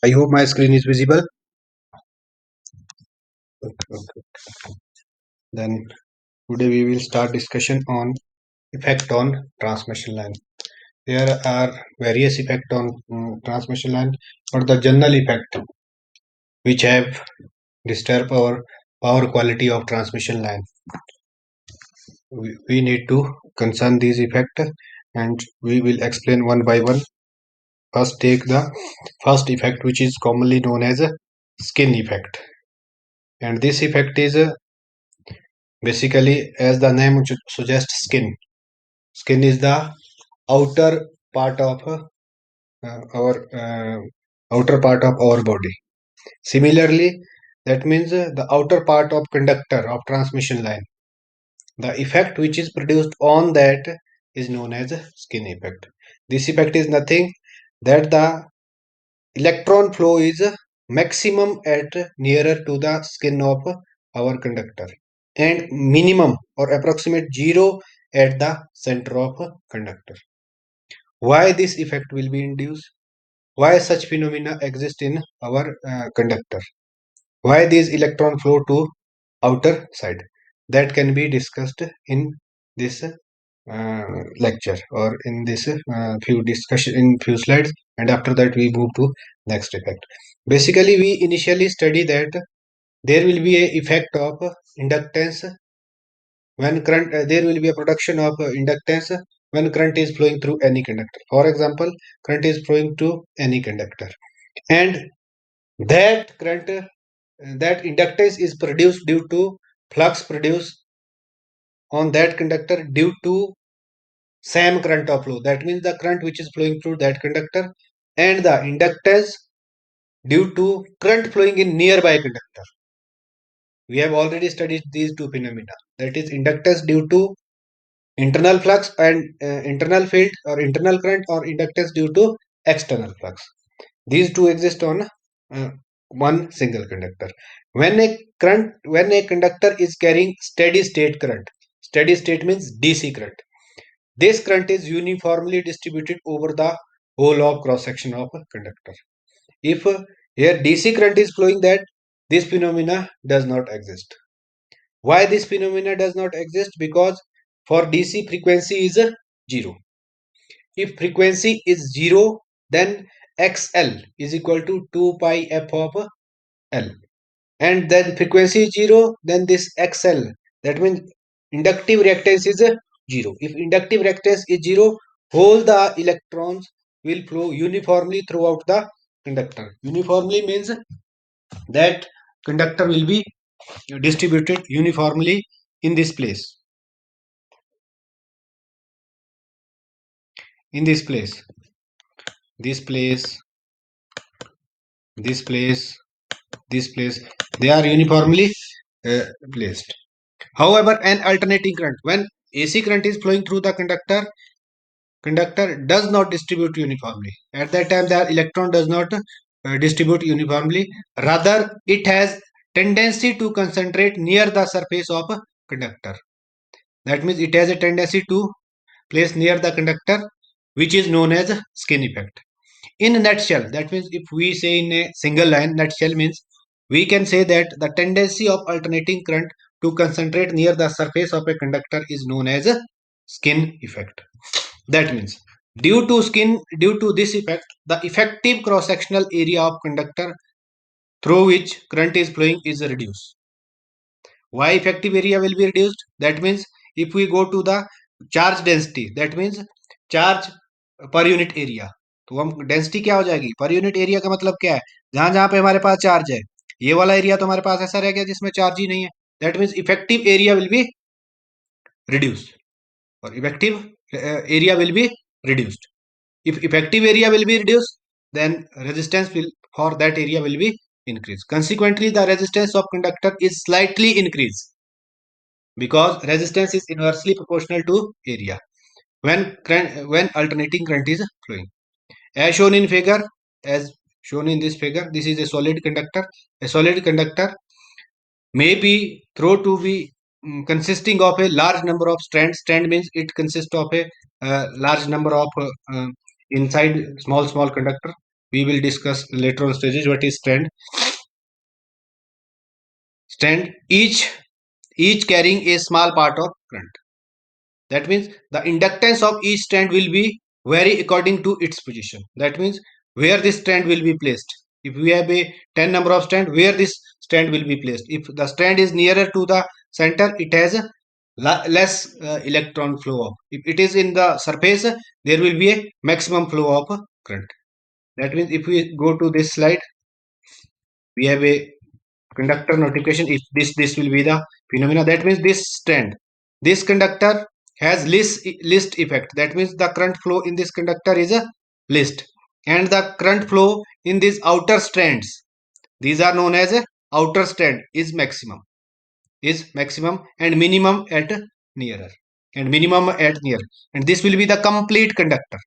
I hope my screen is visible. Okay. Then today we will start discussion on effect on transmission line. There are various effect on transmission line, but the general effect which have disturbed our power quality of transmission line. We need to concern these effect, and we will explain one by one. First, take the first effect, which is commonly known as a skin effect, and this effect is basically, as the name suggests, skin. Skin is the outer part of our outer part of our body. Similarly, that means the outer part of conductor of transmission line. The effect which is produced on that is known as skin effect. This effect is nothing that the electron flow is maximum at nearer to the skin of our conductor and minimum or approximate zero at the center of conductor. Why this effect will be induced? Why such phenomena exist in our conductor? Why these electron flow to outer side? That can be discussed in this lecture or in this few discussion in few slides, and after that we move to next effect. Basically, we initially study that there will be a effect of inductance when current. There will be a production of inductance when current is flowing through any conductor. For example, current is flowing through any conductor, and that current that inductance is produced due to flux produced on that conductor due to same current of flow. That means the current which is flowing through that conductor and the inductance due to current flowing in nearby conductor. We have already studied these two phenomena. That is inductance due to internal flux and internal field or internal current, or inductance due to external flux. These two exist on one single conductor. When a conductor is carrying steady state current, steady state means DC current. This current is uniformly distributed over the whole of cross section of a conductor. If here DC current is flowing, that this phenomena does not exist. Why this phenomena does not exist? Because for DC frequency is 0. If frequency is 0, then XL is equal to 2 pi f of L. And then frequency is 0, then this XL, that means inductive reactance is 0. If inductive reactance is 0, whole the electrons will flow uniformly throughout the conductor. Uniformly means that conductor will be distributed uniformly in this place. In this place. This place. This place. This place. They are uniformly placed. However, an alternating current, when AC current is flowing through the conductor does not distribute uniformly. At that time, the electron does not distribute uniformly. Rather, it has tendency to concentrate near the surface of a conductor. That means it has a tendency to place near the conductor, which is known as skin effect. In a nutshell, that means if we say in a single line, nutshell means we can say that the tendency of alternating current to concentrate near the surface of a conductor is known as a skin effect. That means due to this effect, the effective cross-sectional area of conductor through which current is flowing is reduced. Why effective area will be reduced? That means if we go to the charge density, that means charge per unit area, तो हम density क्या हो जाएगी? Per unit area का मतलब क्या है? जहां जहां पे हमारे पास चार्ज है, ये वाला एरिया तो हमारे पास ऐसा रह गया जिसमें चार्ज ही नहीं है. That means effective area will be reduced, or effective area will be reduced. If effective area will be reduced, then resistance will for that area will be increased. Consequently, the resistance of conductor is slightly increased because resistance is inversely proportional to area when alternating current is flowing. As shown in figure, as shown in this figure, this is a solid conductor. A solid conductor may be thought to be consisting of a large number of strands. Strand means it consists of a large number of inside small conductor. we will discuss later on stages what is strand, each carrying a small part of current. That means the inductance of each strand will be vary according to its position. That means where this strand will be placed. If we have a 10 number of strand, where this strand will be placed. If the strand is nearer to the center, it has a less electron flow. If it is in the surface, there will be a maximum flow of current. That means if we go to this slide, we have a conductor notification. If this will be the phenomena, that means this strand, this conductor has list effect. That means the current flow in this conductor is a list, and the current flow in these outer strands, these are known as a outer strand, is maximum and minimum at nearer, and minimum at near, and this will be the complete conductor.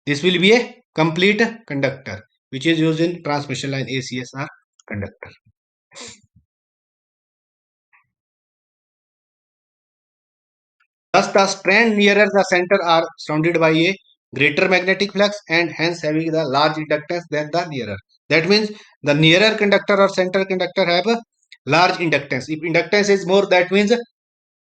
This will be a complete conductor which is used in transmission line ACSR conductor. Thus, the strands nearer the center are surrounded by a greater magnetic flux and hence having the large inductance than the nearer. That means the nearer conductor or center conductor have a large inductance. If inductance is more, that means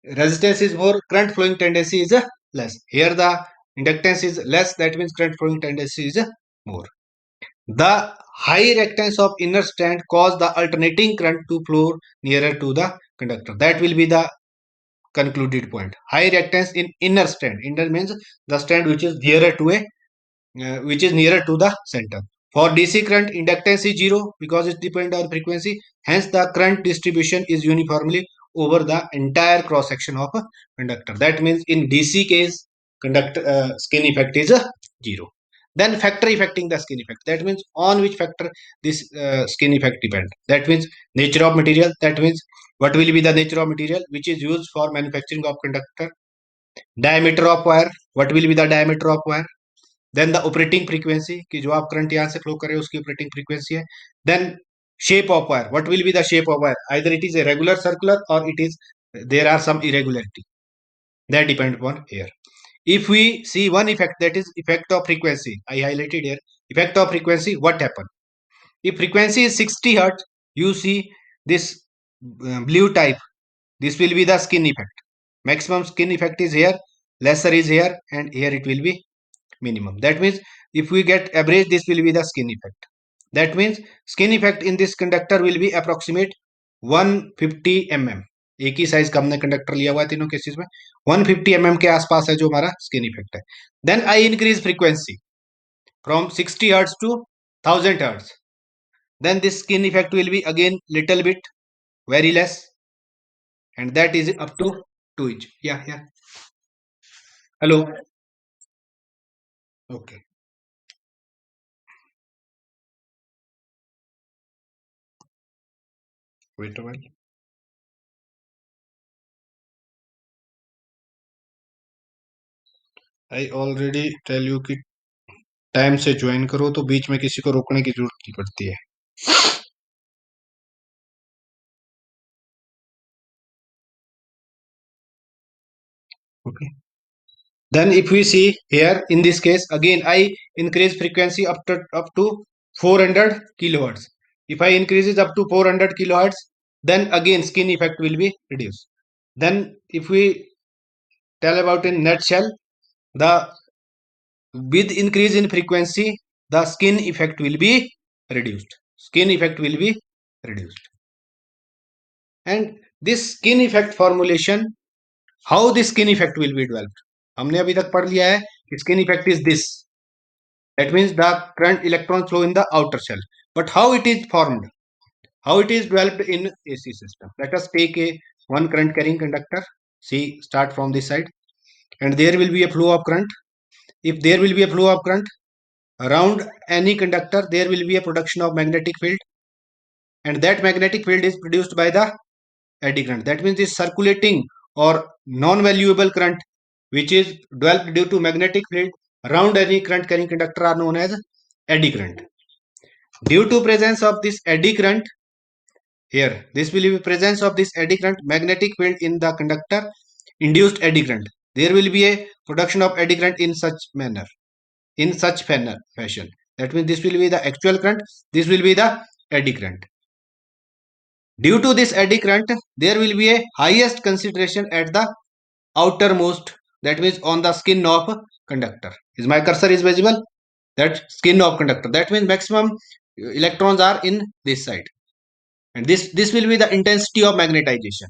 resistance is more, current flowing tendency is less. Here the inductance is less, that means current flowing tendency is more. The high reactance of inner strand cause the alternating current to flow nearer to the conductor. That will be the concluded point. High reactance in inner strand. Inner means the strand which is nearer to a which is nearer to the center. For DC current, inductance is zero because it depends on frequency. Hence, the current distribution is uniformly over the entire cross section of a conductor. That means in DC case, conductor skin effect is zero. Then factor affecting the skin effect. That means on which factor this skin effect depend. That means nature of material. That means what will be the nature of material which is used for manufacturing of conductor. Diameter of wire. What will be the diameter of wire? Then the operating frequency कि जो आप current यहाँ से flow कर रहे हो उसकी operating frequency है. Then shape of wire. What will be the shape of wire? Either it is a regular circular or it is there are some irregularity that depend upon here. If we see one effect, that is effect of frequency, I highlighted here. Effect of frequency, what happen? If frequency is 60 hertz, you see this blue type, this will be the skin effect. Maximum skin effect is here, lesser is here, and here it will be minimum. That means if we get average, this will be the skin effect. That means skin effect in this conductor will be approximate 150 mm. एक ही size का हमने conductor लिया हुआ है तीनों cases में. 150 mm के आसपास है जो हमारा स्किन इफेक्ट है. Then I increase frequency from 60 hertz to 1000 hertz. Then this skin effect will be again little bit very less, and that is up to 2 inch. Yeah. Hello. Okay. Wait a while. I already tell you कि time से join करो तो बीच में किसी को रोकने की जरूरत नहीं पड़ती है. Okay. Then if we see here in this case, again I increase frequency up to 400 kilohertz. If I increase it up to 400 kilohertz, then again skin effect will be reduced. Then if we tell about in nutshell, the with increase in frequency, the skin effect will be reduced. Skin effect will be reduced. And this skin effect formulation, how this skin effect will be developed? हमने अभी तक पढ़ लिया है कि skin effect is this. That means the current electron flow in the outer shell. But how it is formed? How it is developed in AC system? Let us take a one current carrying conductor. See, start from this side, and there will be a flow of current. If there will be a flow of current around any conductor, there will be a production of magnetic field, and that magnetic field is produced by the eddy current. That means this circulating or non-valuable current which is developed due to magnetic field around any current carrying conductor are known as eddy current. Due to presence of this eddy current, here this will be presence of this eddy current, magnetic field in the conductor, induced eddy current. There will be a production of eddy current in such manner, in such fashion. That means this will be the actual current, this will be the eddy current. Due to this eddy current, there will be a highest concentration at the outermost, that means on the skin of conductor. Is my cursor is visible? That skin of conductor. That means maximum electrons are in this side. And this will be the intensity of magnetization.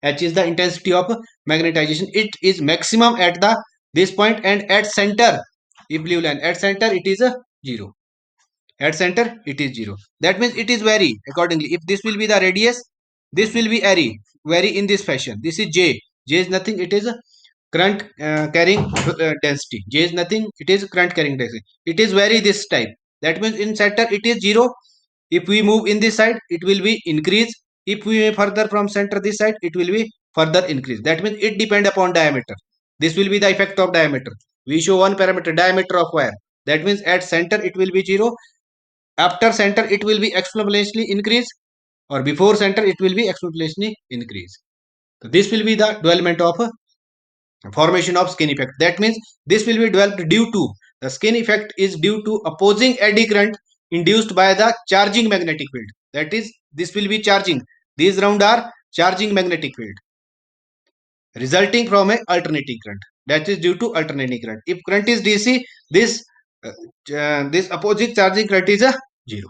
H is the intensity of magnetization. It is maximum at the this point, and at center, if blue line at center it is a 0. At center it is 0. That means it is vary accordingly. If this will be the radius, this will be vary in this fashion. This is J. J is nothing, it is a current carrying density. J is nothing, it is current carrying density. It is vary this type. That means in center it is 0. If we move in this side, it will be increase. If we move further from center this side, it will be further increase. That means it depend upon diameter. This will be the effect of diameter. We show one parameter, diameter of wire. That means at center it will be 0. After center it will be exponentially increase, or before center it will be exponentially increase. So this will be the development of formation of skin effect. That means this will be developed due to the skin effect is due to opposing eddy current induced by the charging magnetic field. That is, this will be charging. These round are charging magnetic field resulting from a alternating current. That is due to alternating current. If current is DC, this this opposite charging current is a 0.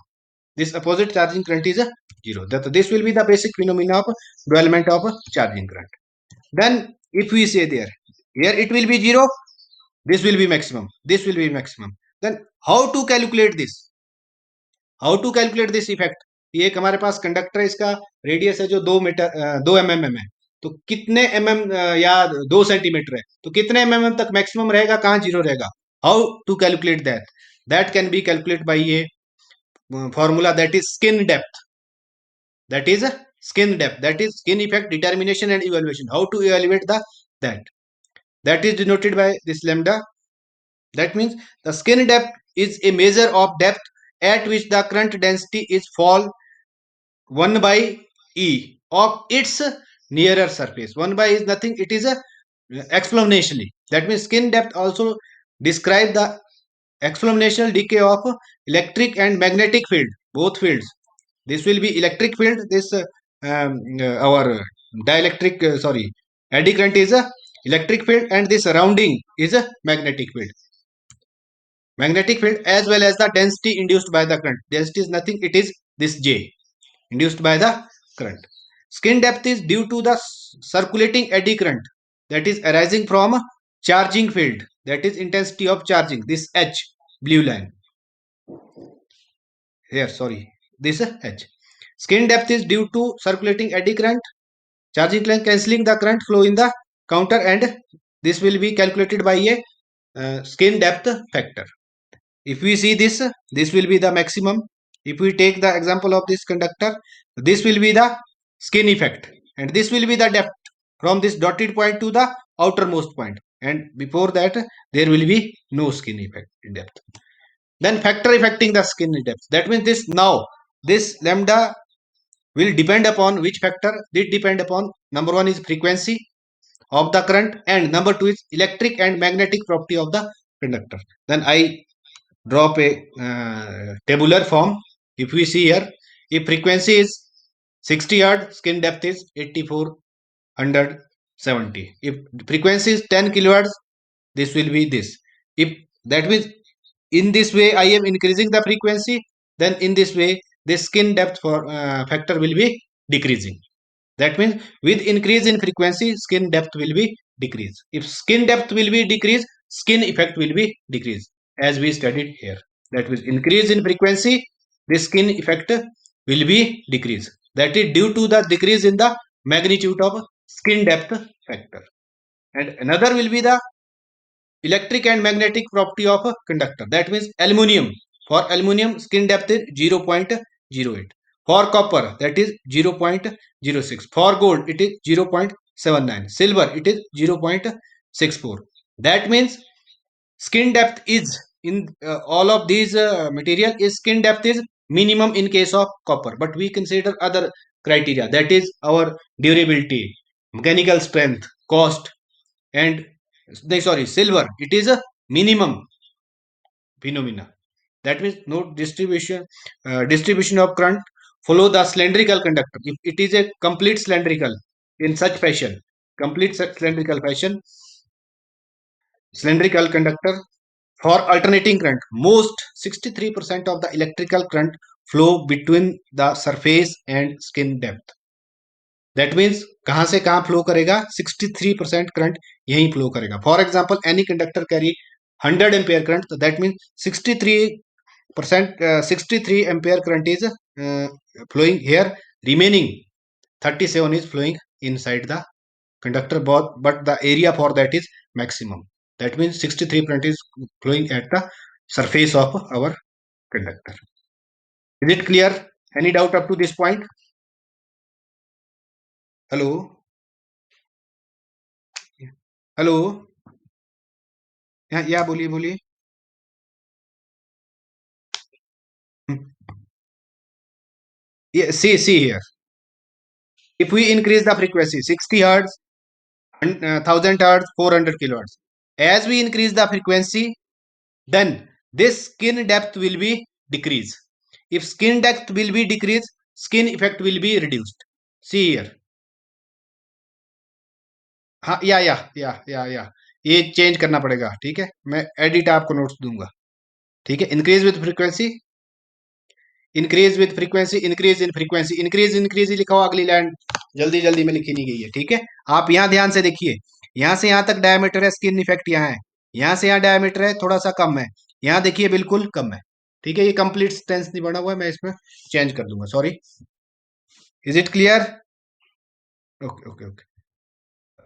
This opposite charging current is a 0. This will be the basic phenomena of development of charging current. Then if we say there, here it will be 0, this will be maximum, this will be maximum. Then how to calculate this? How to calculate this effect? ये एक हमारे पास conductor है, इसका radius है जो 2 mm है, तो कितने या 2 सेंटीमीटर है, तो कितने तक मैक्सिमम रहेगा, कहाँ 0 रहेगा? How to calculate that? That can be calculate by ये formula, that is skin depth. That is skin depth. That is skin effect determination and evaluation. How to evaluate that is denoted by this lambda. That means the skin depth is a measure of depth at which the current density is fall 1 by E of its nearer surface. 1 by is nothing, it is a exponentially. That means skin depth also describe the exponential decay of electric and magnetic field, both fields. This will be electric field, this our dielectric eddy current is a electric field, and this surrounding is a magnetic field as well as the density induced by the current. Density is nothing, it is this J induced by the current. Skin depth is due to the circulating eddy current that is arising from charging field, that is intensity of charging, this H blue line here, this H. Skin depth is due to circulating eddy current, charging current cancelling the current flow in the counter, and this will be calculated by a skin depth factor. If we see this will be the maximum. If we take the example of this conductor, this will be the skin effect, and this will be the depth from this dotted point to the outermost point, and before that there will be no skin effect in depth. Then factor affecting the skin depth. That means this lambda will depend upon which factor? It depend upon number one is frequency of the current, and number two is electric and magnetic property of the conductor. Then I drop a tabular form. If we see here, if frequency is 60 Hz, skin depth is 8470. If frequency is 10 kilohertz, this will be this. If that means in this way I am increasing the frequency, then in this way this skin depth for factor will be decreasing. That means with increase in frequency, skin depth will be decrease. If skin depth will be decrease, skin effect will be decrease, as we studied here. That means increase in frequency, the skin effect will be decrease. That is due to the decrease in the magnitude of skin depth factor. And another will be the electric and magnetic property of a conductor. That means aluminum. For aluminum, skin depth is 0.08. For copper, that is 0.06. For gold, it is 0.79. Silver, it is 0.64. That means skin depth is in all of these material is skin depth is minimum in case of copper, but we consider other criteria, that is our durability, mechanical strength, cost, and silver, it is a minimum phenomena. That means no distribution of current follow the cylindrical conductor. If it is a complete cylindrical in such fashion, complete cylindrical conductor for alternating current, most 63% of the electrical current flow between the surface and skin depth. That means कहां से कहां flow करेगा 63% current यहीं flow करेगा for example any conductor carry 100 ampere current तो that means 63% 63 ampere current is flowing here remaining 37 is flowing inside the conductor but the area for that is maximum that means 63 current is flowing at the surface of our conductor. Is it clear? Any doubt up to this point? Hello? Hello? या बोलिए बोलिए. Yeah, see here. If we increase the frequency 60 hertz, 1000 hertz, 400 kilohertz, as we increase the frequency, then this skin depth will be decrease. If skin depth will be decrease, skin effect will be reduced. See here. हाँ या ये change करना पड़ेगा. ठीक है, मैं edit आपको notes दूंगा. ठीक है, increase with frequency, increase with frequency, increase in frequency, increase लिखा हुआ अगली लाइन जल्दी जल्दी में लिखी नहीं गई है. ठीक है, आप यहाँ ध्यान से देखिए, यहाँ से यहाँ तक डायमीटर है, स्किन इफेक्ट यहाँ है, यहाँ से यहाँ डायमीटर है थोड़ा सा कम है, यहाँ देखिए बिल्कुल कम है. ठीक है, ये कंप्लीट टेंस नहीं बना हुआ है, मैं इसमें चेंज कर दूंगा. Sorry. Is it clear? Okay okay okay.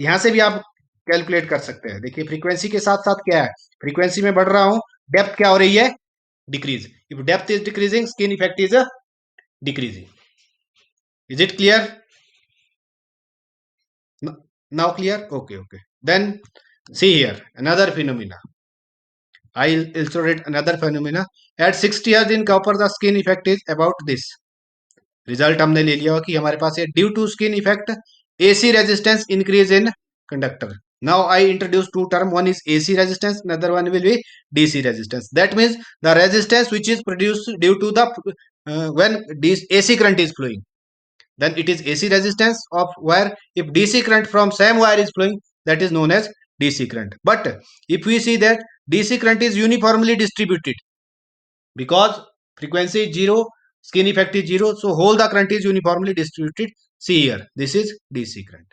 यहाँ से भी आप कैलकुलेट कर सकते हैं. देखिए फ्रीक्वेंसी के साथ साथ क्या है, फ्रीक्वेंसी में बढ़ रहा हूं, डेप्थ क्या हो रही है, decrease. If depth is decreasing, skin effect is decreasing. Is it clear? Now clear? Okay. Then see here another phenomena. I illustrate another phenomena. At 60 hertz in copper the skin effect is about this. Result हमने ले लिया कि हमारे पास है due to skin effect AC resistance increase in conductor. Now I introduce two term. One is AC resistance, another one will be DC resistance. That means the resistance which is produced due to the when AC current is flowing, then it is AC resistance of wire. If DC current from same wire is flowing, that is known as DC current. But if we see that DC current is uniformly distributed because frequency is zero, skin effect is zero, so whole the current is uniformly distributed. See here, this is DC current.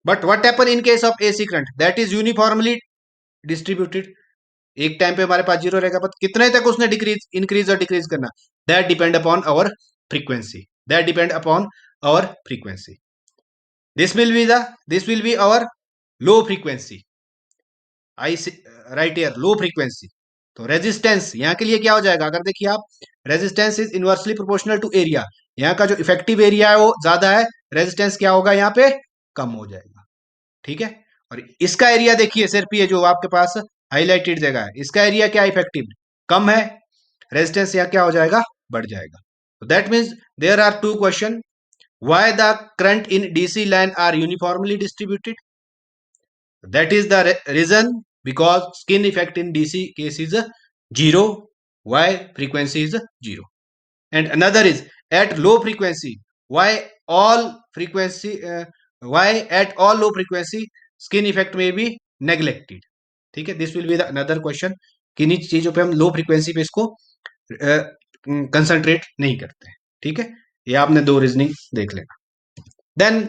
But what happen in case of AC current? That is uniformly distributed. एक time पे हमारे पास zero रहेगा, पर कितने तक उसने decrease increase और डिक्रीज करना, that depend upon our frequency. That depend upon our frequency. this will be our low frequency. I write here low frequency. तो रेजिस्टेंस यहाँ के लिए क्या हो जाएगा, अगर देखिए आप, resistance is inversely proportional to area. यहाँ का जो इफेक्टिव एरिया है वो ज्यादा है, रेजिस्टेंस क्या होगा यहाँ पे, कम हो जाएगा. ठीक है, और इसका एरिया देखिए सिर्फ ये जो आपके पास हाईलाइटेड जगह है, इसका एरिया क्या इफेक्टिव कम है, रेजिस्टेंस यहाँ क्या हो जाएगा, बढ़ जाएगा. That means there are two question. Why the current in DC line are uniformly distributed? That is the reason, because skin effect in DC case is zero. Why frequency is zero? And another is at low frequency. Why all frequency? Why at all low frequency skin effect may be neglected? ठीक है, this will be the another question. किन्हीं चीजों पे हम low frequency पे इसको concentrate नहीं करते. ठीक है, ये आपने दो रीजनिंग देख लेना. Then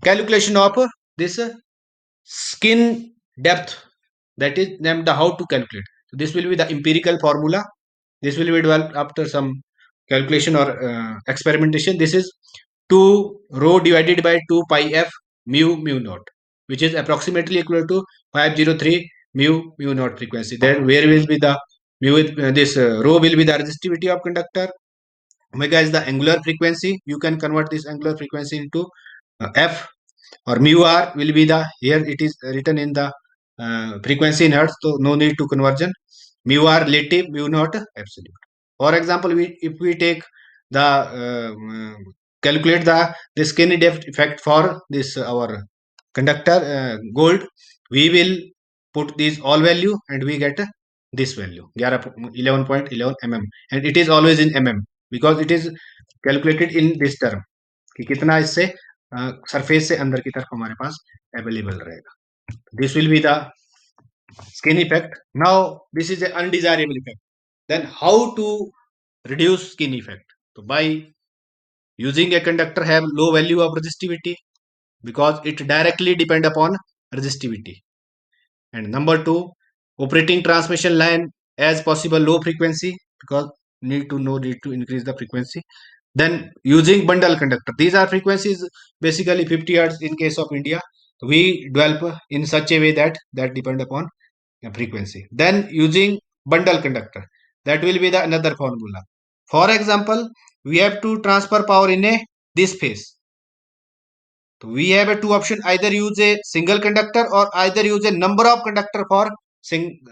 calculation of this skin depth, that is named the how to calculate. So this will be the empirical formula. This will be developed after some calculation or experimentation. This is 2 rho divided by 2 pi f mu naught, which is approximately equal to 503 mu naught frequency. Then where will be the mu with this rho will be the resistivity of conductor, omega is the angular frequency. You can convert this angular frequency into f, or mu r will be the, here it is written in the frequency in hertz, so no need to conversion. Mu r relative, mu naught absolute. For example, if we take the calculate the skin depth effect for this our conductor gold, we will put these all value and we get this value 11.11 mm, and it is always in mm because it is calculated in this term कि कितना इससे surface से अंदर की तरफ हमारे पास available रहेगा. This will be the skin effect. Now this is an undesirable effect. Then how to reduce skin effect? So by using a conductor have low value of resistivity because it directly depend upon resistivity. And number two, operating transmission line as possible low frequency because need to increase the frequency. Then using bundle conductor. These are frequencies basically 50 hertz in case of India. We develop in such a way that depend upon frequency. Then using bundle conductor. That will be the another formula. For example, we have to transfer power in a this phase. So we have a two option, either use a single conductor or either use a number of conductor for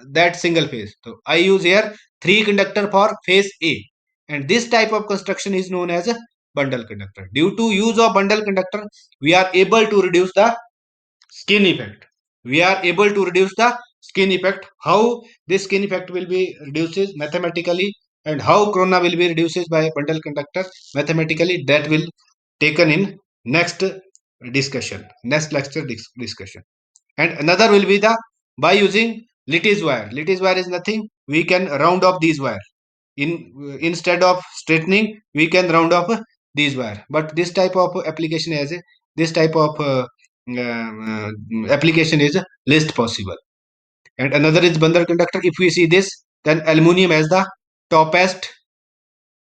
that single phase. So I use here 3 conductor for phase A, and this type of construction is known as a bundle conductor. Due to use of bundle conductor, we are able to reduce the skin effect. We are able to reduce the skin effect. How this skin effect will be reduced mathematically, and how corona will be reduced by bundle conductor mathematically, that will taken in next discussion, next lecture discussion. And another will be the by using lattice wire. Lattice wire is nothing, we can round off these wire instead of straightening, we can round off these wire. But this type of application has a this type of application is least possible. And another is bundle conductor. If we see this, then aluminum has the toppest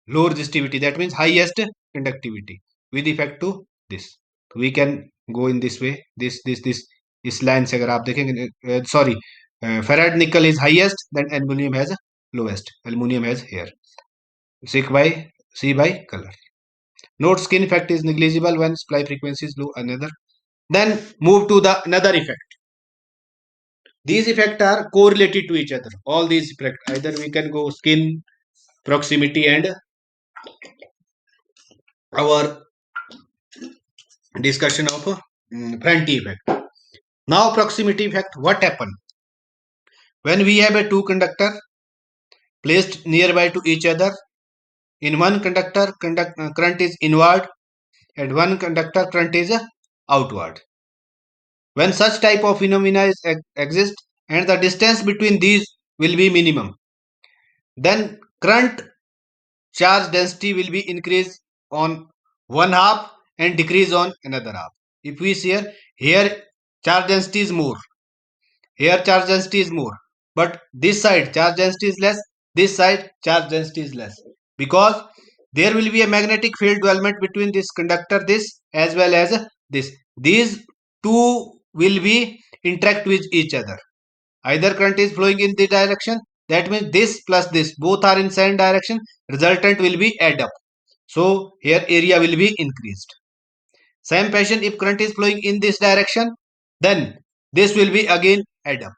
low resistivity, that means highest conductivity with effect to this. We can go in this way. This line से अगर आप देखेंगे, sorry, ferrite nickel is highest, then aluminum has lowest. Aluminum has here. See by color. Note skin effect is negligible when supply frequency is low. Another. Then move to the another effect. These effects are correlated to each other. All these effects, either we can go skin, proximity, and our discussion of front effect. Now proximity effect, what happen? When we have a two conductor placed nearby to each other, in one conductor current is inward and one conductor current is outward. When such type of phenomena is exist and the distance between these will be minimum, then current charge density will be increased on one half and decrease on another half. If we see here charge density is more, here charge density is more, but this side charge density is less, this side charge density is less, because there will be a magnetic field development between this conductor, this as well as this. These two will be interact with each other. Either current is flowing in the direction, that means this plus this both are in same direction, resultant will be add up. So here area will be increased. Same fashion, if current is flowing in this direction, then this will be again add up.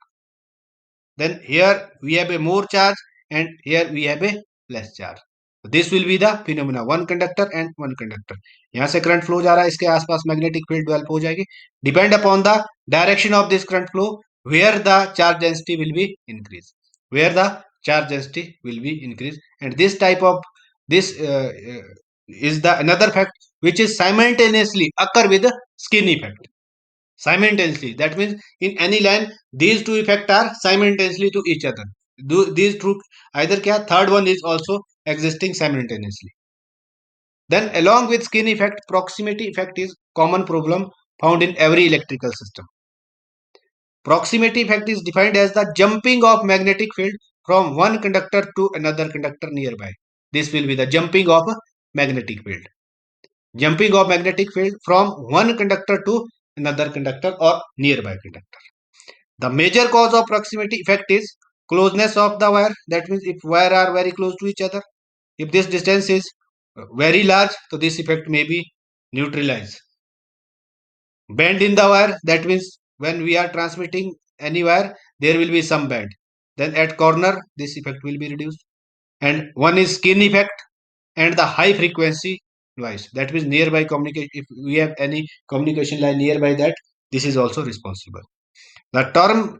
Then here we have a more charge and here we have a less charge. This will be the phenomena, one conductor and one conductor. यहाँ से current flow जा रहा है, इसके आसपास magnetic field develop हो जाएगी. Depend upon the direction of this current flow, where the charge density will be increased. Where the charge density will be increased, and this type of this is the another fact which is simultaneously occur with the skin effect. Simultaneously, that means in any line these two effects are simultaneously to each other. These two either kya third one is also existing simultaneously. Then along with skin effect, proximity effect is common problem found in every electrical system. Proximity effect is defined as the jumping of magnetic field from one conductor to another conductor nearby. This will be the jumping of magnetic field. Jumping of magnetic field from one conductor to another conductor or nearby conductor. The major cause of proximity effect is closeness of the wire. That means if wire are very close to each other, if this distance is very large, so this effect may be neutralized. Bend in the wire, that means when we are transmitting any wire, there will be some bend. Then at corner, this effect will be reduced. And one is skin effect and the high frequency noise. That means nearby communication. If we have any communication line nearby that, this is also responsible. The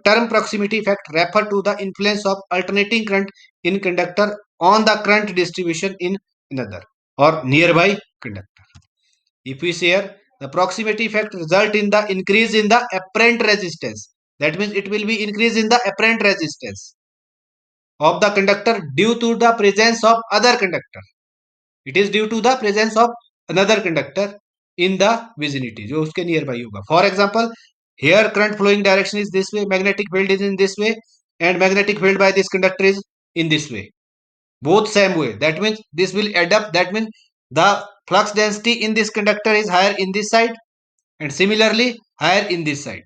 term proximity effect refer to the influence of alternating current in conductor on the current distribution in another or nearby conductor. If we say here, the proximity effect result in the increase in the apparent resistance. That means it will be increase in the apparent resistance of the conductor due to the presence of other conductor. It is due to the presence of another conductor in the vicinity जो उसके near by होगा. For example, here current flowing direction is this way, magnetic field is in this way, and magnetic field by this conductor is in this way, both same way. That means this will add up. That means the flux density in this conductor is higher in this side and similarly higher in this side.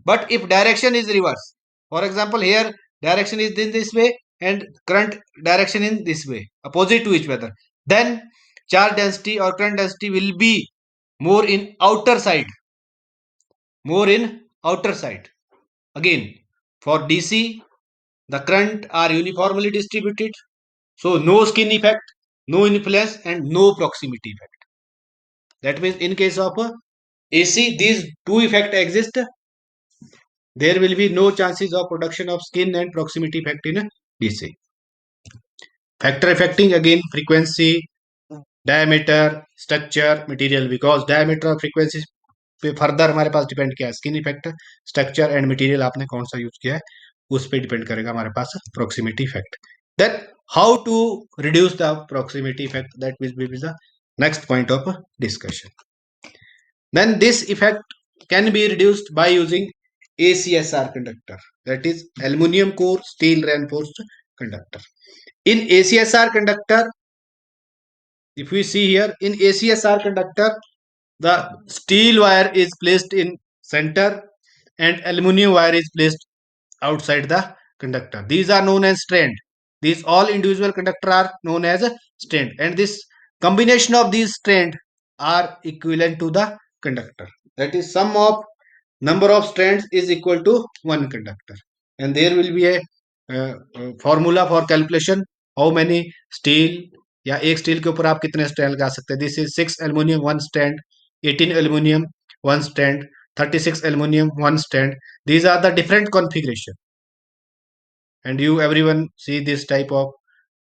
But if direction is reverse, for example, here direction is in this way and current direction in this way, opposite to each other, then charge density or current density will be more in outer side, more in outer side. Again, for DC the current are uniformly distributed, so no skin effect, no influence, and no proximity effect. That means in case of AC, these two effects exist. There will be no chances of production of skin and proximity effect in DC. Factor affecting again frequency, diameter, structure, material, because diameter और frequency पे further हमारे पास depend किया है skin effect, structure and material आपने कौन सा use किया है उस पे डिपेंड करेगा हमारे पास proximity effect. Then how to reduce the proximity effect, that will be the next point of discussion. Then this effect can be reduced by using ACSR conductor, that is aluminum core steel reinforced conductor. In ACSR conductor, if we see here, in ACSR conductor, the steel wire is placed in center and aluminum wire is placed outside the conductor. These are known as strand. These all individual conductor are known as a strand, and this combination of these strand are equivalent to the conductor. That is, sum of number of strands is equal to one conductor, and there will be a formula for calculation how many steel या एक steel के ऊपर आप कितने stand लगा सकते हैं. This is 6 aluminium 1 stand, 18 aluminium 1 stand, 36 aluminium 1 stand. These are the different configuration, and you everyone see this type of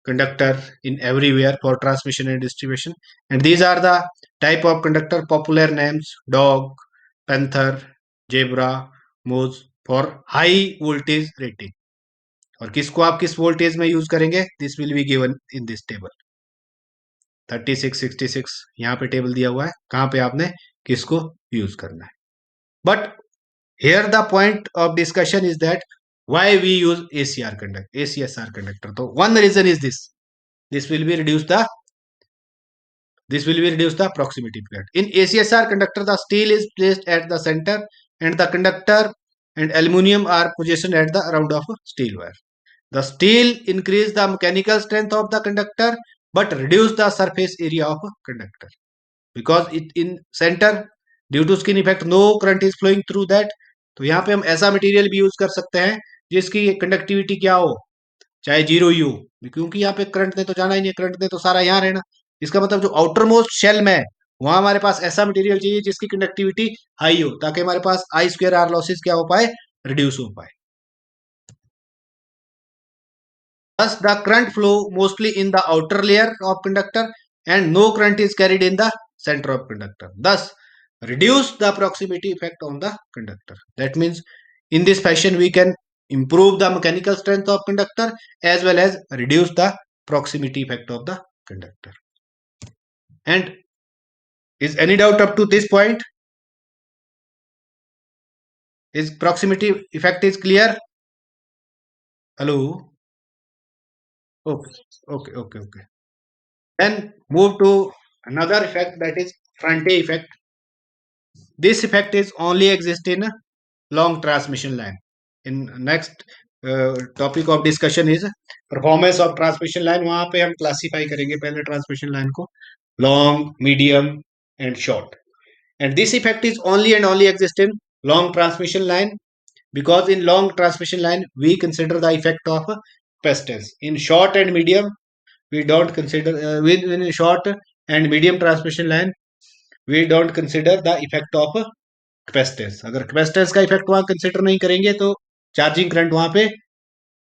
conductor in everywhere for transmission and distribution. And these are the type of conductor popular names: dog, panther, zebra, moose for high voltage rating. और किसको आप किस voltage में use करेंगे, this will be given in this table. 36 66 यहाँ पे table दिया हुआ है, कहाँ पे आपने किसको यूज करना है. But here the point of discussion is that why we use ACSR conductor. So one reason is this will be reduce the proximity effect. In ACSR conductor, the steel is placed at the center and the conductor and aluminum are positioned at the round of steel wire. The steel increase the mechanical strength of the conductor but reduce the surface area of conductor, because it in center due to skin effect no current is flowing through that. तो यहाँ पे हम ऐसा material भी use कर सकते हैं जिसकी कंडक्टिविटी क्या हो, चाहे जीरो ही हो, क्योंकि यहाँ पे करंट ने तो जाना ही नहीं, करंट ने तो सारा यहाँ रहना. इसका मतलब जो आउटर मोस्ट शेल में है वहां हमारे पास ऐसा मटेरियल चाहिए जिसकी कंडक्टिविटी हाई हो, ताकि हमारे पास आई स्क्वायर आर लॉसेस क्या हो पाए, रिड्यूस हो पाए. Thus, the current flow mostly in the outer layer of conductor and no current is carried in the center of conductor. Thus, reduce the proximity effect on the conductor. That means in this fashion we can improve the mechanical strength of conductor as well as reduce the proximity effect of the conductor. And is any doubt up to this point? Is proximity effect is clear? Hello? Okay, okay. Then move to another effect, that is Fronte effect. This effect is only exist in a long transmission line. In next topic of discussion is performance of transmission line. वहां पे हम classify करेंगे पहले transmission line को long, medium and short. And this effect is only and only exist in long transmission line, because in long transmission line we consider the effect of capacitance. In short and medium we don't consider in short and medium transmission line we don't consider the effect of capacitance, अगर capacitance का effect वहां consider नहीं करेंगे तो charging current वहां पे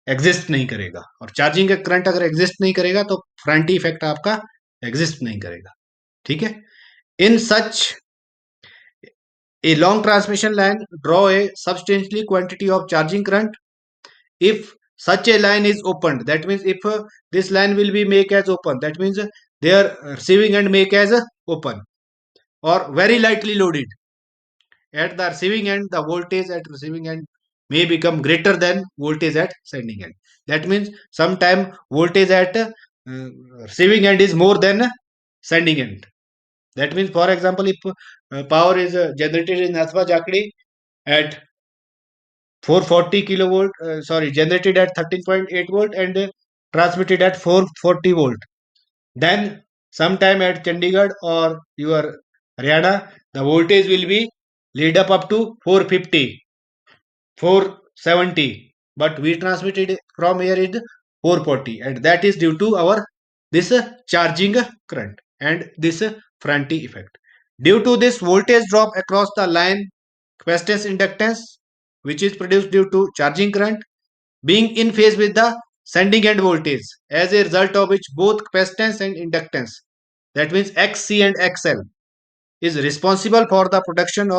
exist नहीं करेगा, और चार्जिंग का करंट अगर एग्जिस्ट नहीं करेगा तो फ्रंटी इफेक्ट आपका एग्जिस्ट नहीं करेगा। ठीक है। In such a long transmission line draw a substantially quantity of charging current if such a line is opened. That means if this line will be make as open, that means they are receiving and make as open or very lightly loaded. At the receiving end, the voltage at receiving end may become greater than voltage at sending end. That means sometime voltage at receiving end is more than sending end. That means, for example, if power is generated in Athva Jakdi at 440 kilovolt, generated at 13.8 volt and transmitted at 440 volt. Then sometime at Chandigarh or your Haryana, the voltage will be lead up to 450, 470, but we transmitted from here is 440, and that is due to our this charging current and this Franti effect. Due to this voltage drop across the line, capacitance inductance, which is produced due to charging current being in phase with the sending end voltage, as a result of which both capacitance and inductance, that means XC and XL, is responsible for the production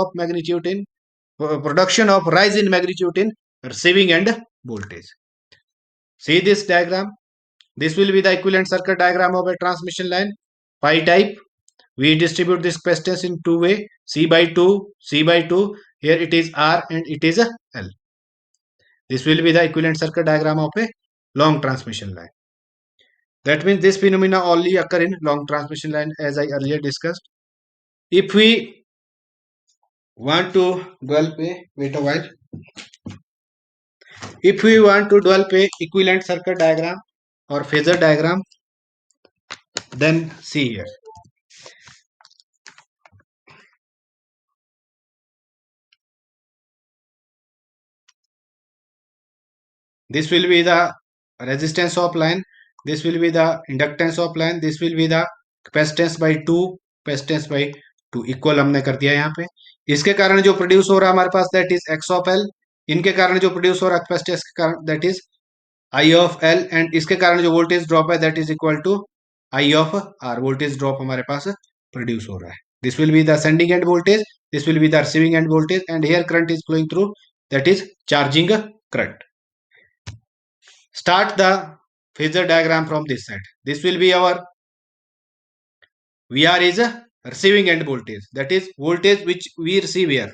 of rise in magnitude in receiving end voltage. See this diagram. This will be the equivalent circuit diagram of a transmission line pi type. We distribute this capacitance in two way, C by 2, C by 2. Here it is R and it is L. This will be the equivalent circuit diagram of a long transmission line. That means this phenomena only occur in long transmission line, as I earlier discussed. If we want to develop a, wait a while. If we want to develop a equivalent circuit diagram or phasor diagram, then see here. This will be the resistance of line. This will be the inductance of line. This will be the capacitance by 2, capacitance by 2 equal हमने कर दिया यहाँ पे। इसके कारण जो produce हो रहा है हमारे पास that is X of L. इनके कारण जो प्रोड्यूस हो रहा है कैपेसिटेंस के कारण that is I of L, and इसके कारण जो वोल्टेज ड्रॉप है that is equal to I of R. Voltage drop हमारे पास प्रोड्यूस हो रहा है। This will be the sending end voltage, this will be the receiving end voltage, and here current is flowing through, that is charging current. Start the phasor diagram from this side. This will be our VR is a receiving end voltage, that is voltage which we receive here.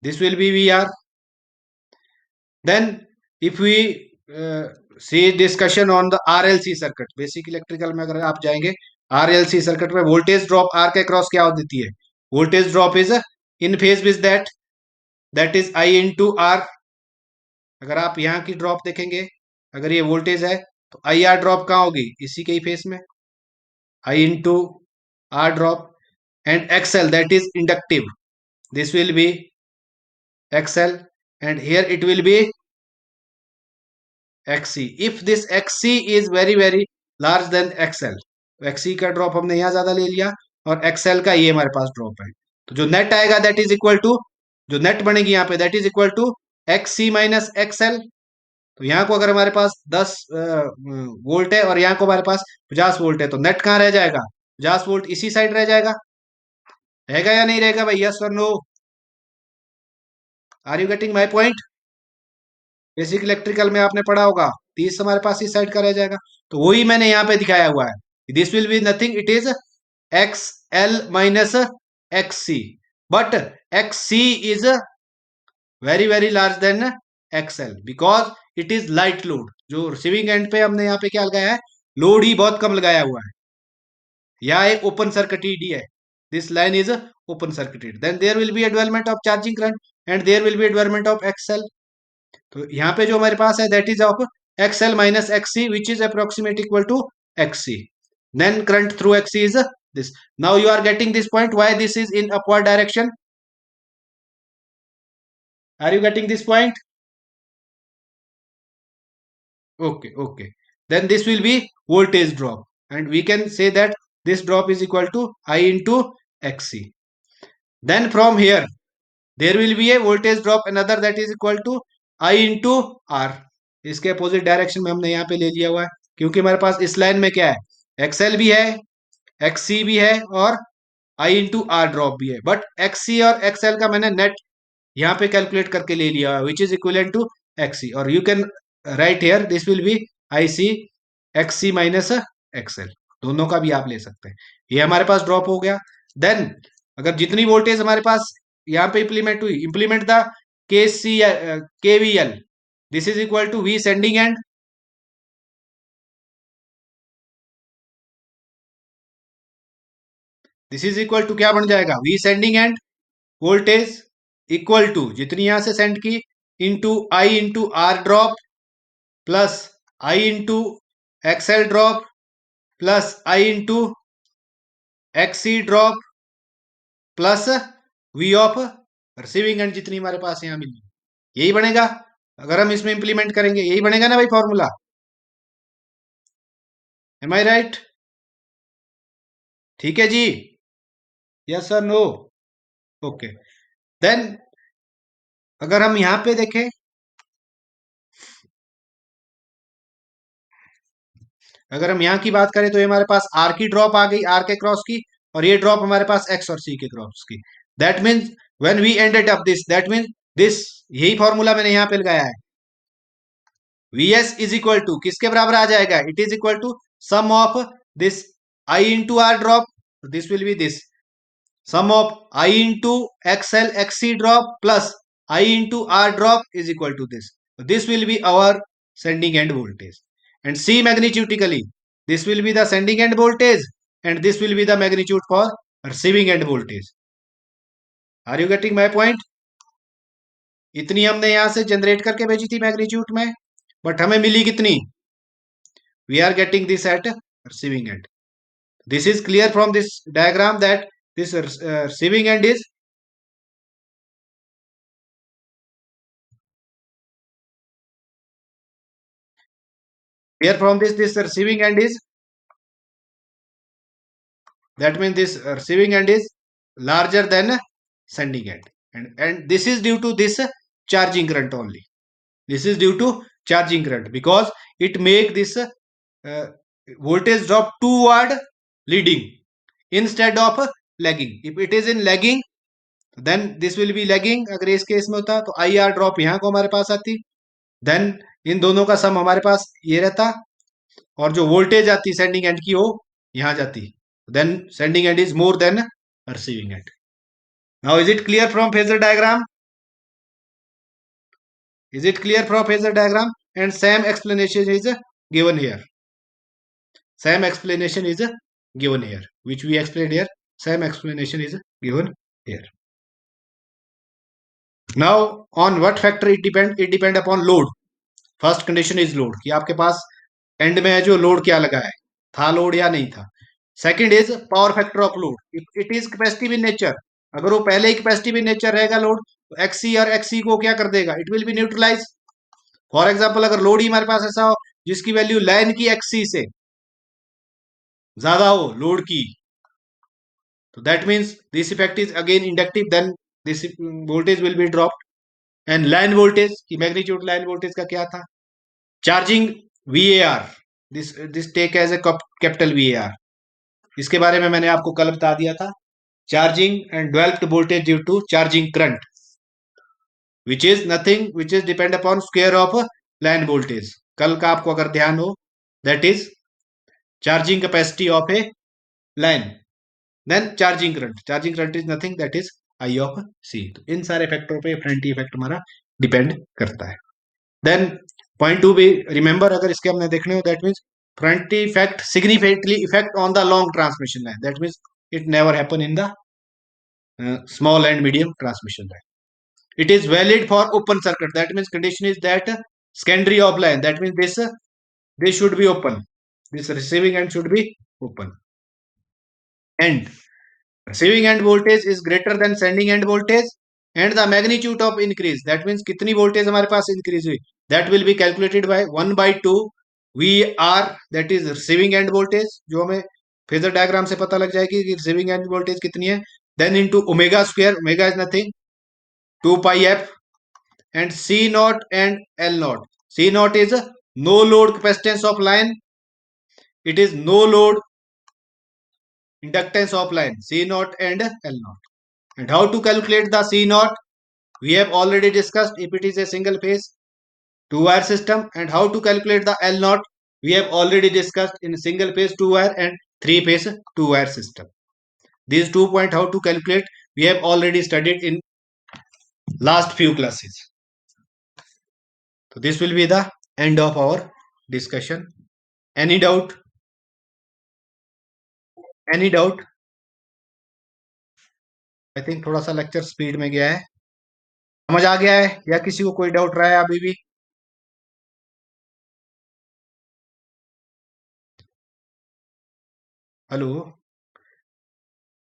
This will be VR. Then if we see discussion on the RLC circuit, basic electrical में अगर आप जाएंगे RLC circuit में voltage drop R के cross क्या देती है? Voltage drop is in phase with that is I into R. अगर आप यहाँ की ड्रॉप देखेंगे, अगर ये वोल्टेज है तो आई आर ड्रॉप कहाँ होगी? इसी के ही फेस में, I into R drop, and XL, that is inductive. This will be XL, and here it will be XC. If this XC is very large than XL, XC का drop हमने यहाँ ज्यादा ले लिया और XL का ये हमारे पास ड्रॉप है, तो जो नेट आएगा दैट इज इक्वल टू, जो नेट बनेगी यहाँ पे that is equal to XC minus XL. तो यहाँ को अगर हमारे पास 10 वोल्ट है और यहाँ को हमारे पास 50 वोल्ट है, तो नेट कहाँ रह जाएगा? 50 वोल्ट इसी साइड रह जाएगा, रहेगा या नहीं रहेगा भाई? यस और no? Are you getting my point? Basic electrical में आपने पढ़ा होगा 30 हमारे पास इस साइड का रह जाएगा, तो वही मैंने यहाँ पे दिखाया हुआ है। This will be nothing, it is X L minus X C, but X C is very large than X L because it is light load. जो रिसीविंग एंड पे हमने यहाँ पे क्या लगाया है? लोड ही बहुत कम लगाया हुआ है, या एक ओपन सर्किटेड ही है। This line is open circuited, then there will be a development of charging current and there will be a development of XL. तो यहाँ पे जो हमारे पास है that is of XL minus XC which is approximate equal to XC. Then current through XC is this. Now you are getting this point why this is in upward direction. Are you getting this point? Okay. Then this will be voltage drop, and we can say that this drop is equal to I into XC. Then from here there will be a voltage drop another that is equal to I into R. इसके opposite direction में हमने यहाँ पे ले लिया हुआ है, क्योंकि हमारे पास इस लाइन में क्या है, एक्सएल भी है, एक्ससी भी है और आई इंटू आर ड्रॉप भी है, बट एक्ससी और एक्सएल का मैंने नेट यहाँ पे कैलकुलेट करके ले लिया है which is equal to XC, और you can write here this will be I C XC minus XL, दोनों का भी आप ले सकते हैं। ये हमारे पास ड्रॉप हो गया। देन अगर जितनी वोल्टेज हमारे पास यहाँ पे इंप्लीमेंट हुई, implement the K C K V L, this is equal to V sending end, this is equal to क्या बन जाएगा, V sending end voltage equal to जितनी यहां से सेंड की into I into R drop plus I into X L drop plus I into X C drop plus V of receiving end जितनी हमारे पास यहां मिली, यही बनेगा। अगर हम इसमें इंप्लीमेंट करेंगे यही बनेगा ना भाई फॉर्मूला, एम आई राइट? ठीक है जी, यस और नो? ओके। देन अगर हम यहां पे देखें, अगर हम यहाँ की बात करें तो ये हमारे पास आर की ड्रॉप आ गई, आर के क्रॉस की, और ये ड्रॉप हमारे पास एक्स और सी के क्रॉस की। That means when we ended up this, that means this, यही फॉर्मूला मैंने यहाँ पे लगाया है, V S is equal to किसके बराबर आ जाएगा, it is equal to sum of this I into R drop, this will be this sum of I into XL XC drop plus I into R drop is equal to this. So this will be our sending end voltage. And C magnetically, this will be the sending end voltage and this will be the magnitude for receiving end voltage. Are you getting my point? इतनी हमने यहां से generate करके भेजी थी magnitude में, but हमें मिली कितनी, we are getting this at receiving end. This is clear from this diagram that this receiving end is, here from this receiving end is, that means this receiving end is larger than sending end, and this is due to this charging current only. This is due to charging current because it make this voltage drop toward leading instead of lagging. If it is in lagging then this will be lagging, अगर इस case में होता तो I R drop यहाँ को हमारे पास आती, then in दोनों का सम हमारे पास ये रहता, और जो वोल्टेज आती सेंडिंग एंड की वो यहां जाती, then sending end is more than receiving end. Now is it clear from phasor diagram? Is it clear from phasor diagram? And same explanation is given here. Same explanation is given here, which we explained here. Same explanation is given here. Now on what factor it depend? It depend upon load. First condition is load, कि आपके पास and में है जो load क्या लगा है, था load या नहीं था। Second is power factor of load, it is capacitive in nature, अगर वो पहले ही कैपेसिटिव इन नेचर रहेगा लोड तो एक्सी और एक्सी को क्या कर देगा, it will be neutralize. For example अगर लोड ही हमारे पास ऐसा हो जिसकी वैल्यू लाइन की एक्सी से ज्यादा हो लोड की, तो that means this effect is again inductive, then this voltage will be dropped. And line voltage की मैग्नीट्यूड लाइन वोल्टेज का क्या था, charging VAR, this take as a capital VAR, इसके बारे में मैंने आपको कल बता दिया था, charging and developed voltage due to charging current which is nothing, which is depend upon square of line voltage, कल का आपको अगर ध्यान हो, that is charging capacity of a line, then charging current is nothing, that is I of C. तो इन सारे फैक्टरों पे फ्रंटी इफेक्ट हमारा डिपेंड करता है। देन पॉइंट टू भी रिमेंबर, अगर इसके हमने देखने हो, that means Ferranti effect significantly effect on the long transmission line, that means it never happen in the small and medium transmission line. It is valid for open circuit, that means condition is that secondary of line, that means this should be open, this receiving end should be open, and receiving end voltage is greater than sending end voltage, and the magnitude of increase, that means कितनी voltage हमारे पास increase हुई, that will be calculated by 1/2 VR, that is receiving end voltage, जो हमें phasor diagram से पता लग जाएगी कि रिसीविंग एंड वोल्टेज कितनी है, then into omega square. Omega is nothing, 2 pi f, and C naught and L naught. C naught is no load capacitance of line. It is no load inductance of line, C naught and L naught. And how to calculate the C naught? We have already discussed if it is a single phase 2-wire system. And how to calculate the L naught? We have already discussed in single phase 2-wire and 3-phase 2-wire system. These 2 points how to calculate we have already studied in last few classes. So this will be the end of our discussion. Any doubt? Any doubt? I think थोड़ा सा lecture speed में गया है. समझ आ गया है या किसी को कोई डाउट रहा है अभी भी? हेलो.